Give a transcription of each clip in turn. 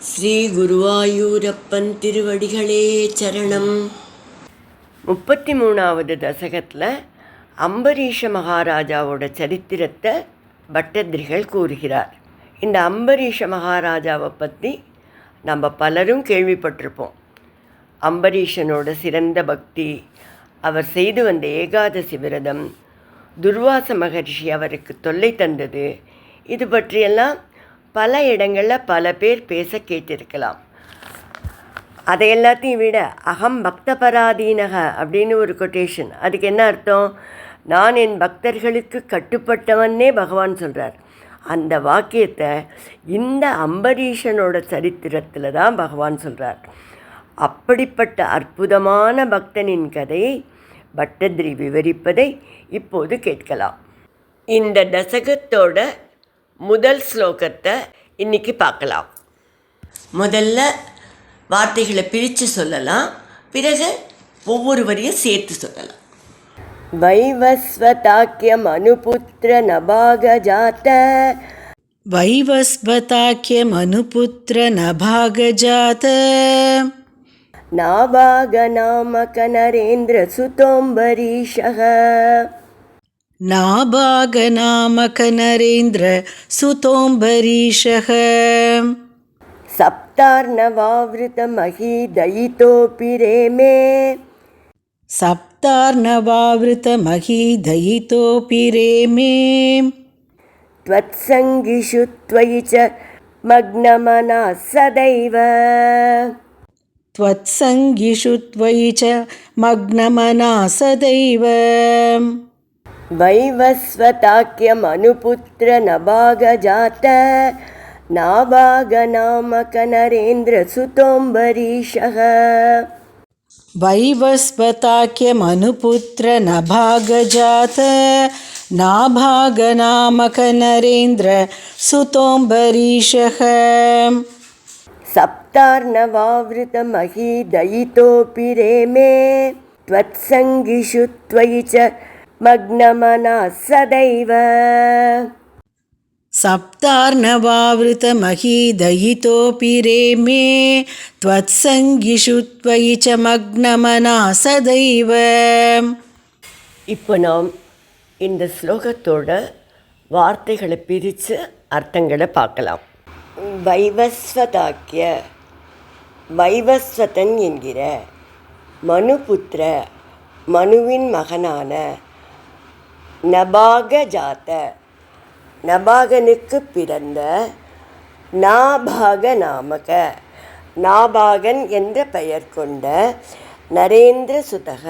ஸ்ரீ குருவாயூரப்பன் திருவடிகளே சரணம். 33வது தசகத்தில் அம்பரீஷ மகாராஜாவோட சரித்திரத்தை பட்டதிரிகள் கூறுகிறார். இந்த அம்பரீஷ மகாராஜாவை பற்றி நம்ம பலரும் கேள்விப்பட்டிருப்போம். அம்பரீஷனோட சிறந்த பக்தி, அவர் செய்து வந்த ஏகாதசி விரதம், துர்வாச மகர்ஷி அவருக்கு தொல்லை தந்தது, இது பற்றியெல்லாம் பல இடங்களில் பல பேர் பேச கேட்டிருக்கலாம். அதை எல்லாத்தையும் விட அகம் பக்த பராதீனக அப்படின்னு ஒரு கொட்டேஷன். அதுக்கு என்ன அர்த்தம்? நான் என் பக்தர்களுக்கு கட்டுப்பட்டவன்னே பகவான் சொல்கிறார். அந்த வாக்கியத்தை இந்த அம்பரீஷனோட சரித்திரத்தில் தான் பகவான் சொல்கிறார். அப்படிப்பட்ட அற்புதமான பக்தனின் கதையை பட்டதிரி விவரிப்பதை இப்போது கேட்கலாம். இந்த தசகத்தோட முதல் ஸ்லோகத்தை இன்றைக்கி பார்க்கலாம். முதல்ல வார்த்தைகளை பிரித்து சொல்லலாம், பிறகு ஒவ்வொரு வரியும் சேர்த்து சொல்லலாம். வைவஸ்வதாக்கியம் அனுபுத்திர நபாகஜாத, வைவஸ்வதாக்கியம் அனுபுத்திர நபாகஜாத, நாபாகநாமக நரேந்திர சுதோம்பரீஷக, நாபாகநாமக நரேந்திர சுதோம்பரீஷக, சப்தார்ணவாவ்ருத மஹீதயிதோபி ரேமே, சப்தார்ணவாவ்ருத மஹீதயிதோபி ரேமே, த்வத்சங்கிஷு த்வயி ச மக்னமனா சதைவ, த்வத்சங்கிஷு த்வயி ச மக்னமனா சதைவ, வைவஸ்வதாக்கியம் அனுபுத்திர நபாகஜாத, நாபாகநாமக நரேந்திர சுதோம்பரீஷக, வைவஸ்வதாக்கியம் அனுபுத்திர நபாகஜாத, நாபாகநாமக நரேந்திர சுதோம்பரீஷக, சப்தார்ணவாவ்ருத மஹீதயிதோபி ரேமே, த்வத்சங்கிஷு த்வயி ச மக்னமனா சதைவ, சப்தார்ணவாவ்ருத மஹீதயிதோபி ரேமே, த்வத்சங்கிஷு த்வயி ச மக்னமனா சதைவ. இப்போ நாம் இந்த ஸ்லோகத்தோட வார்த்தைகளை பிரித்து அர்த்தங்களை பார்க்கலாம். வைவஸ்வதாக்கிய, வைவஸ்வதன் என்கிற, மனுபுத்திர மனுவின் மகனான, நபாகஜாத நபாகனுக்கு பிறந்த, நாபாக நாமக நாபாகன் என்ற பெயர் கொண்ட, நரேந்திர சுதக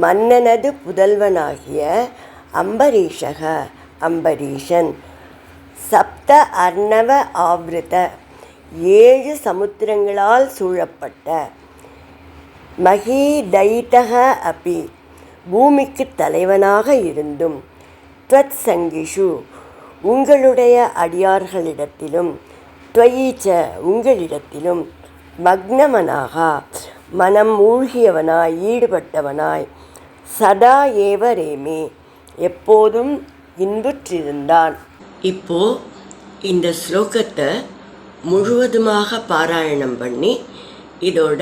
மன்னனது புதல்வனாகிய, அம்பரீஷக அம்பரீஷன், சப்த அர்ணவ ஆவ்ருத 7 சமுத்திரங்களால் சூழப்பட்ட, மஹீதயிதக அபி பூமிக்கு தலைவனாக இருந்தும், த்வத் சங்கிஷு உங்களுடைய அடியார்களிடத்திலும், த்வயீச்ச உங்களிடத்திலும், மக்னமனாக மனம் மூழ்கியவனாய் ஈடுபட்டவனாய், சதா ஏவ ரேமே எப்போதும் இன்புற்றிருந்தான். இப்போ இந்த ஸ்லோகத்தை முழுவதுமாக பாராயணம் பண்ணி இதோட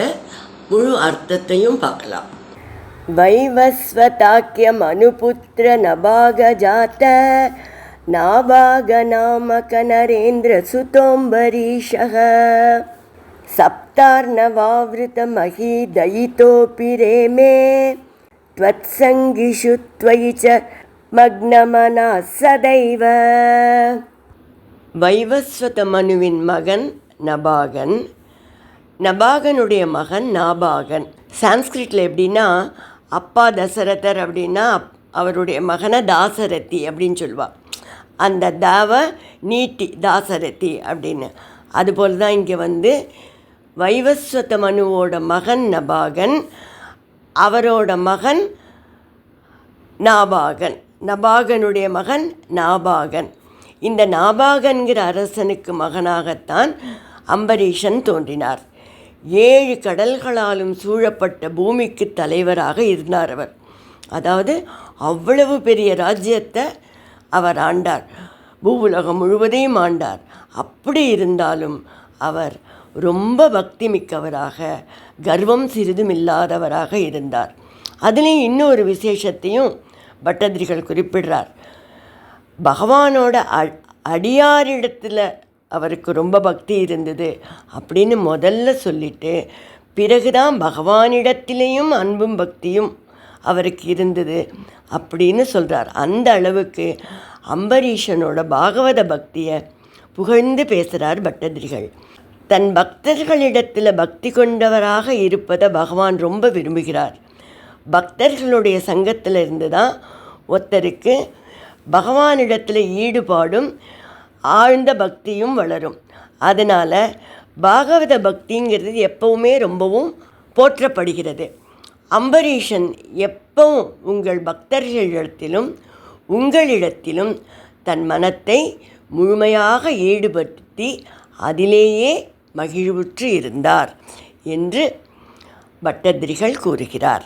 முழு அர்த்தத்தையும் பார்க்கலாம். வைவஸ்வதாக்கியம் அனுபுத்திர நபாகஜாத, நாபாகநாமக நரேந்திர சுதோம்பரீஷக, சப்தார்ணவாவ்ருத மஹீதயிதோபி ரேமே, த்வத்சங்கிஷு த்வயி ச மக்னமனா சதைவ. வைவஸ்வத மனுவின் மகன் நபாகன், நபாகனுடைய மகன் நாபாகன். சான்ஸ்கிரிட்டில் எப்படின்னா, அப்பா தசரதர் அப்படின்னா அவருடைய மகனை தாசரதி அப்படின்னு சொல்லுவாள். அந்த தாவை நீட்டி தாசரதி அப்படின்னு. அதுபோல் தான் இங்கே வைவஸ்வத மனுவோட மகன் நபாகன், அவரோட மகன் நாபாகன், நபாகனுடைய மகன் நாபாகன். இந்த நாபாகன்கிற அரசனுக்கு மகனாகத்தான் அம்பரீஷன் தோன்றினார். 7 கடல்களாலும் சூழப்பட்ட பூமிக்கு தலைவராக இருந்தார் அவர். அதாவது அவ்வளவு பெரிய ராஜ்யத்தை அவர் ஆண்டார். பூவுலகம் முழுவதையும் ஆண்டார். அப்படி இருந்தாலும் அவர் ரொம்ப பக்தி மிக்கவராக, கர்வம் சிறிதும் இல்லாதவராக இருந்தார். அதுலேயும் இன்னொரு விசேஷத்தையும் பட்டதிரிகள் குறிப்பிடுறார். பகவானோட அடியாரிடத்தில் அவருக்கு ரொம்ப பக்தி இருந்தது அப்படின்னு முதல்ல சொல்லிட்டு, பிறகுதான் பகவானிடத்திலேயும் அன்பும் பக்தியும் அவருக்கு இருந்தது அப்படின்னு சொல்கிறார். அந்த அளவுக்கு அம்பரீஷனோட பாகவத பக்தியை புகழ்ந்து பேசுகிறார் பட்டதிரிகள். தன் பக்தர்களிடத்தில் பக்தி கொண்டவராக இருப்பதை பகவான் ரொம்ப விரும்புகிறார். பக்தர்களுடைய சங்கத்தில் இருந்து தான் ஒருத்தருக்கு பகவானிடத்தில் ஈடுபாடும் ஆழ்ந்த பக்தியும் வளரும். அதனால் பாகவத பக்திங்கிறது எப்பவுமே ரொம்பவும் போற்றப்படுகிறது. அம்பரீஷன் எப்பவும் உங்கள் பக்தர்களிடத்திலும் உங்களிடத்திலும் தன் மனத்தை முழுமையாக ஈடுபடுத்தி அதிலேயே மகிழ்வுற்று இருந்தார் என்று பட்டதிரிகள் கூறுகிறார்.